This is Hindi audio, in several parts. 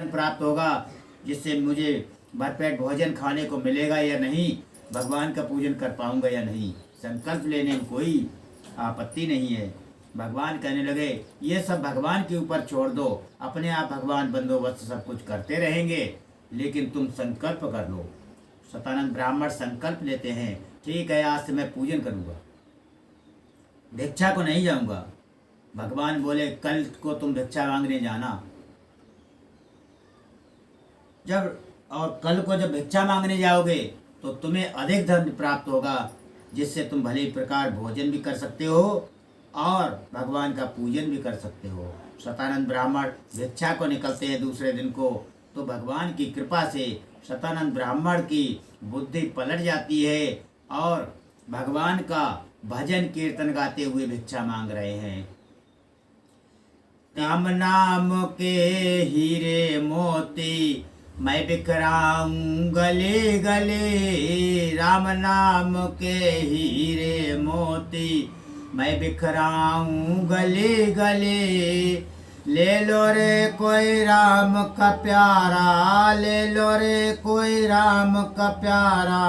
प्राप्त होगा जिससे मुझे भरपेट भोजन खाने को मिलेगा या नहीं, भगवान का पूजन कर पाऊंगा या नहीं। संकल्प लेने में कोई आपत्ति नहीं है। भगवान कहने लगे ये सब भगवान के ऊपर छोड़ दो, अपने आप भगवान बंदोबस्त सब कुछ करते रहेंगे, लेकिन तुम संकल्प कर लो। सतानंद ब्राह्मण संकल्प लेते हैं, ठीक है आज से मैं पूजन करूंगा, भिक्षा को नहीं जाऊंगा। भगवान बोले कल को तुम भिक्षा मांगने जाना, और कल को जब भिक्षा मांगने जाओगे तो तुम्हें अधिक धन प्राप्त होगा, जिससे तुम भले प्रकार भोजन भी कर सकते हो और भगवान का पूजन भी कर सकते हो। सतानंद ब्राह्मण भिक्षा को निकलते हैं दूसरे दिन को, तो भगवान की कृपा से सतानंद ब्राह्मण की बुद्धि पलट जाती है और भगवान का भजन कीर्तन गाते हुए भिक्षा मांग रहे हैं। राम नाम के हीरे मोती मैं बिखराऊं गले गले, राम नाम के हीरे मोती मैं बिखराऊं गले गले। ले लो रे कोई राम का प्यारा, ले लो रे कोई राम का प्यारा,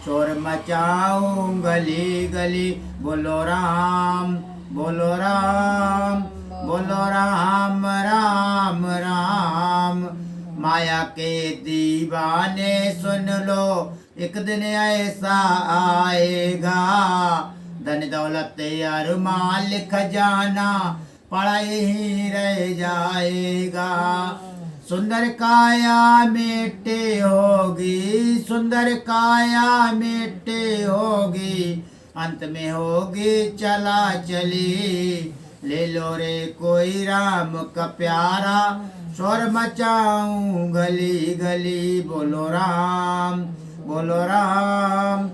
शोर मचाऊं गली गली। बोलो राम बोलो राम बोलो राम राम राम। माया के दीवाने सुन लो, एक दिन ऐसा आएगा, धन दौलत अरमान लिख जाना पड़ा ही रह जाएगा। सुंदर काया मिट्टी होगी, सुंदर काया मिट्टी होगी, अंत में होगी चला चली। ले लो रे कोई राम का प्यारा, शोर मचाऊं गली गली। बोलो राम बोलो राम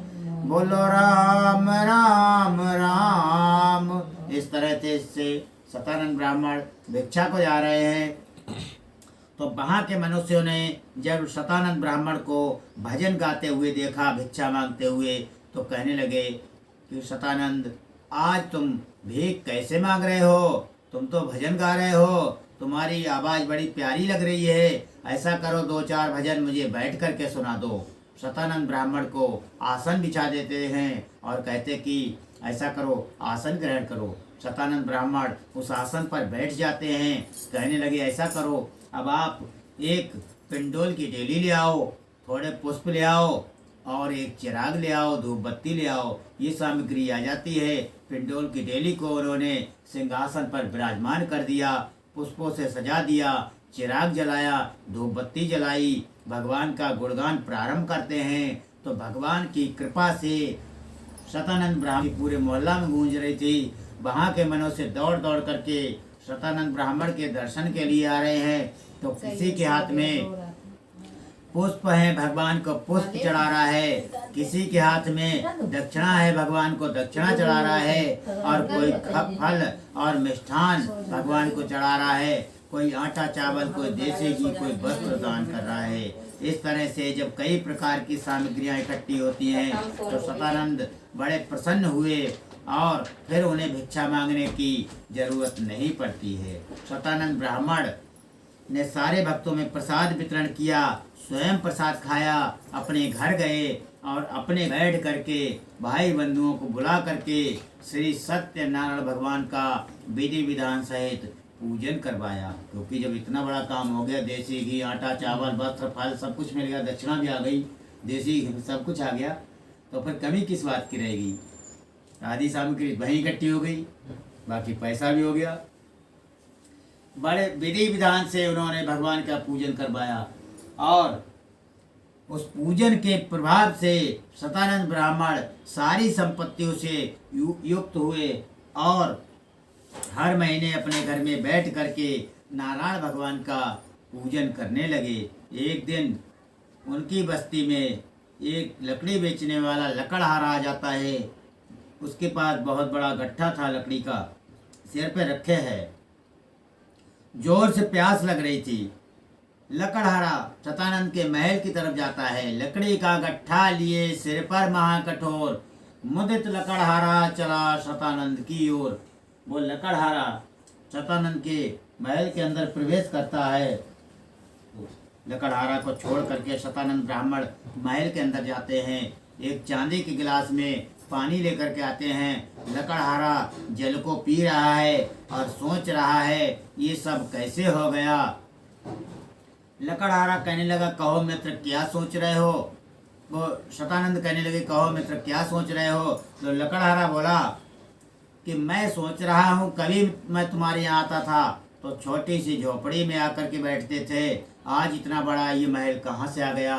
बोलो राम राम राम। इस तरह से सतानंद ब्राह्मण भिक्षा को जा रहे हैं, तो वहाँ के मनुष्यों ने जब सतानंद ब्राह्मण को भजन गाते हुए देखा भिक्षा मांगते हुए, तो कहने लगे कि सतानंद आज तुम भीख कैसे मांग रहे हो, तुम तो भजन गा रहे हो, तुम्हारी आवाज़ बड़ी प्यारी लग रही है, ऐसा करो दो चार भजन मुझे बैठ करके सुना दो। सतानंद ब्राह्मण को आसन बिछा देते हैं और कहते कि ऐसा करो आसन ग्रहण करो। सतानंद ब्राह्मण उस आसन पर बैठ जाते हैं, कहने लगे ऐसा करो अब आप एक पिंडोल की डेली ले आओ, थोड़े पुष्प ले आओ और एक चिराग ले आओ, धूप बत्ती ले आओ। ये सामग्री आ जाती है। पिंडोल की डेली को उन्होंने सिंहासन पर विराजमान कर दिया, पुष्पों से सजा दिया, चिराग जलाया, धूप बत्ती जलाई, भगवान का गुणगान प्रारंभ करते हैं। तो भगवान की कृपा से सतानंद ब्राह्मण पूरे मोहल्ला में गूंज रही थी। वहाँ के मनुष्य दौड़ दौड़ करके सतानंद ब्राह्मण के दर्शन के लिए आ रहे हैं। तो किसी के हाथ में पुष्प है, भगवान को पुष्प चढ़ा रहा है, किसी के हाथ में दक्षिणा है, भगवान को दक्षिणा चढ़ा रहा है, और कोई फल और मिष्ठान भगवान को चढ़ा रहा है, कोई आटा चावल, कोई देसी घी, कोई वस्त्र दान कर रहा है। इस तरह से जब कई प्रकार की सामग्रियां इकट्ठी होती हैं तो सतानंद बड़े प्रसन्न हुए और फिर उन्हें भिक्षा मांगने की जरूरत नहीं पड़ती है। सतानंद ब्राह्मण ने सारे भक्तों में प्रसाद वितरण किया, स्वयं प्रसाद खाया, अपने घर गए और अपने बैठ करके भाई बंधुओं को बुला करके श्री सत्यनारायण भगवान का विधि विधान सहित पूजन करवाया। क्योंकि जब इतना बड़ा काम हो गया, देसी घी, आटा, चावल, वस्त्र, फल सब कुछ मिल गया, दक्षिणा भी आ गई, देसी सब कुछ आ गया, तो फिर कमी किस बात की रहेगी। आदि सामग्री वहीं इकट्ठी हो गई, बाकी पैसा भी हो गया। बड़े विधि विधान से उन्होंने भगवान का पूजन करवाया और उस पूजन के प्रभाव से सतानंद ब्राह्मण सारी संपत्तियों से युक्त हुए और हर महीने अपने घर में बैठ करके नारायण भगवान का पूजन करने लगे। एक दिन उनकी बस्ती में एक लकड़ी बेचने वाला लकड़हारा आ जाता है। उसके पास बहुत बड़ा गट्ठा था लकड़ी का, सिर पे रखे है। जोर से प्यास लग रही थी। लकड़हारा सतानंद के महल की तरफ जाता है, लकड़ी का गट्ठा लिए सिर पर महाकठोर, मुदित लकड़हारा चला सतानंद की ओर। वो लकड़हारा सतानंद के महल के अंदर प्रवेश करता है। लकड़हारा को छोड़ करके शतानंद ब्राह्मण महल के अंदर जाते हैं। एक चांदी के गिलास में पानी लेकर के आते हैं। लकड़हारा जल को पी रहा है और सोच रहा है ये सब कैसे हो गया। लकड़हारा कहने लगा, कहो मित्र क्या सोच रहे हो। वो शतानंद कहने लगे, कहो मित्र क्या सोच रहे हो। तो लकड़हारा बोला कि मैं सोच रहा हूँ, कभी मैं तुम्हारे यहाँ आता था तो छोटी सी झोपड़ी में आकर के बैठते थे, आज इतना बड़ा ये महल कहाँ से आ गया।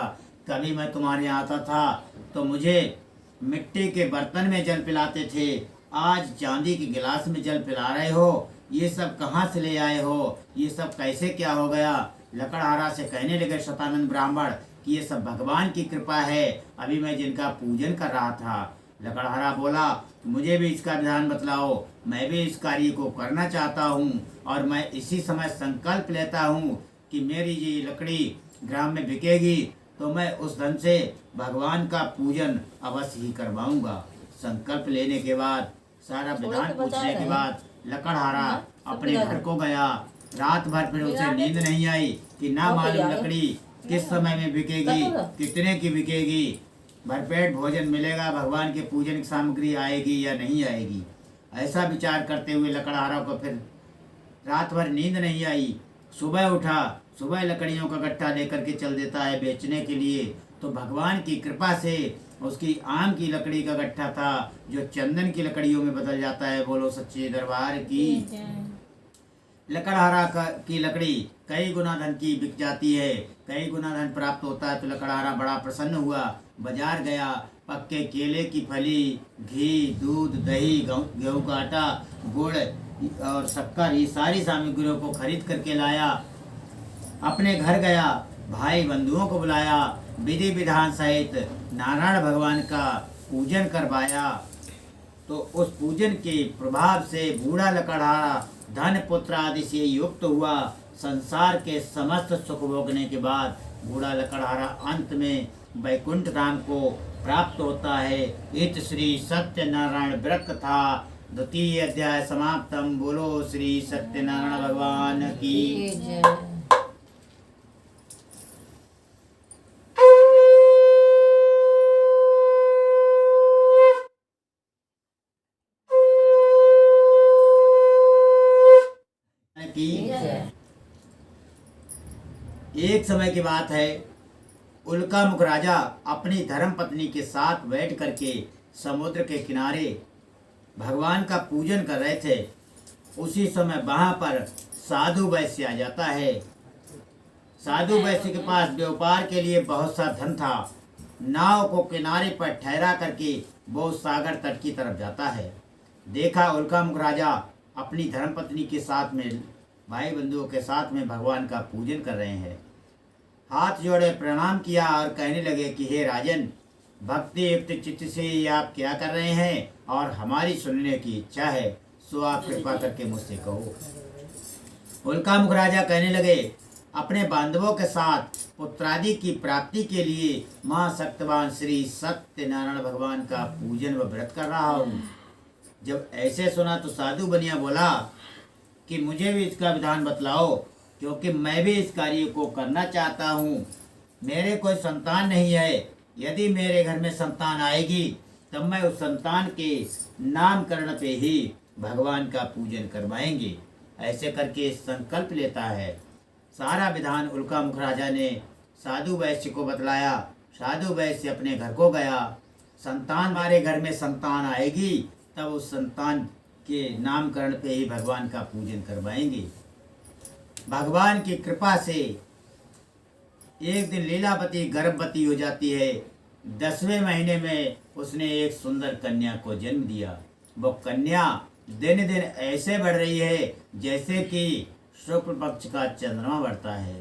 कभी मैं तुम्हारे यहाँ आता था तो मुझे मिट्टी के बर्तन में जल पिलाते थे, आज चांदी के गिलास में जल पिला रहे हो। ये सब कहाँ से ले आए हो, ये सब कैसे क्या हो गया। लकड़हारा से कहने लगे शतानंद ब्राह्मण कि ये सब भगवान की कृपा है, अभी मैं जिनका पूजन कर रहा था। लकड़हारा बोला, मुझे भी इसका विधान बतलाओ, मैं भी इस कार्य को करना चाहता हूँ और मैं इसी समय संकल्प लेता हूँ कि मेरी ये लकड़ी ग्राम में बिकेगी तो मैं उस धन से भगवान का पूजन अवश्य ही करवाऊंगा। संकल्प लेने के बाद, सारा विधान पूछने के बाद लकड़हारा अपने घर को गया। रात भर फिर उसे नींद नहीं आई कि ना मालूम लकड़ी किस समय में बिकेगी, कितने की बिकेगी, भरपेट भोजन मिलेगा, भगवान के पूजन की सामग्री आएगी या नहीं आएगी। ऐसा विचार करते हुए लकड़हारा को फिर रात भर नींद नहीं आई। सुबह उठा, सुबह लकड़ियों का गट्ठा लेकर के चल देता है बेचने के लिए। तो भगवान की कृपा से उसकी आम की लकड़ी का गट्ठा था जो चंदन की लकड़ियों में बदल जाता है। बोलो सच्चे दरबार की। लकड़हारा की लकड़ी कई गुना धन की बिक जाती है, कई गुना धन प्राप्त होता है। तो लकड़हारा बड़ा प्रसन्न हुआ, बाजार गया, पक्के केले की फली, घी, दूध, दही, गेहूं का आटा, गुड़ और शक्कर, ये सारी सामग्रियों को खरीद करके लाया। अपने घर गया, भाई बंधुओं को बुलाया, विधि विधान सहित नारायण भगवान का पूजन करवाया। तो उस पूजन के प्रभाव से बूढ़ा लकड़हारा धन पुत्र आदि से युक्त हुआ। संसार के समस्त सुख भोगने के बाद बूढ़ा लकड़हारा अंत में वैकुंठ धाम को प्राप्त होता है। इत श्री सत्यनारायण व्रत कथा द्वितीय अध्याय समाप्तम। बोलो श्री सत्यनारायण भगवान की जय। एक समय की बात है, उल्कामुख राजा अपनी धर्म पत्नी के साथ बैठ करके समुद्र के किनारे भगवान का पूजन कर रहे थे। उसी समय वहां पर साधु वैश्य आ जाता है। साधु वैश्य के पास व्यापार के लिए बहुत सा धन था। नाव को किनारे पर ठहरा करके वो सागर तट की तरफ जाता है। देखा उल्कामुख राजा अपनी धर्मपत्नी के साथ में, भाई बंधुओं के साथ में भगवान का पूजन कर रहे हैं। हाथ जोड़े प्रणाम किया और कहने लगे कि हे राजन, भक्ति युक्त चित्त से ये आप क्या कर रहे हैं और हमारी सुनने की इच्छा है, सो आप कृपा करके मुझसे कहो। उल्कामुख राजा कहने लगे, अपने बांधवों के साथ पुत्रादि की प्राप्ति के लिए महाशक्तिवान श्री सत्यनारायण भगवान का पूजन व व्रत कर रहा हूँ। जब ऐसे सुना तो साधु बनिया बोला कि मुझे भी इसका विधान बतलाओ, क्योंकि मैं भी इस कार्य को करना चाहता हूँ। मेरे कोई संतान नहीं है, यदि मेरे घर में संतान आएगी तब मैं उस संतान के नामकरण पे ही भगवान का पूजन करवाएंगे। ऐसे करके संकल्प लेता है। सारा विधान उल्कामुख राजा ने साधु वैश्य को बतलाया। साधु वैश्य अपने घर को गया। संतान, हमारे घर में संतान आएगी तब उस संतान के नामकरण पे ही भगवान का पूजन करवाएंगे। भगवान की कृपा से एक दिन लीलावती गर्भवती हो जाती है। 10वें महीने में उसने एक सुंदर कन्या को जन्म दिया। वो कन्या दिन दिन ऐसे बढ़ रही है जैसे कि शुक्ल पक्ष का चंद्रमा बढ़ता है।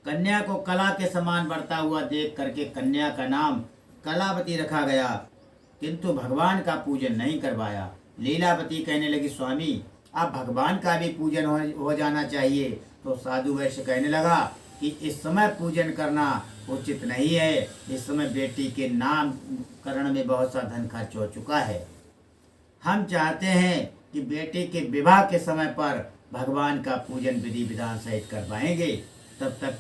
कन्या को कला के समान बढ़ता हुआ देख करके कन्या का नाम कलावती रखा गया, किंतु भगवान का पूजन नहीं करवाया। लीलावती कहने लगी, स्वामी अब भगवान का भी पूजन हो जाना चाहिए। तो साधु वैश्य कहने लगा कि इस समय पूजन करना उचित नहीं है, इस समय बेटी के नामकरण में बहुत सा धन खर्च हो चुका है। हम चाहते हैं कि बेटी के विवाह के समय पर भगवान का पूजन विधि विधान सहित करवाएंगे। तब तक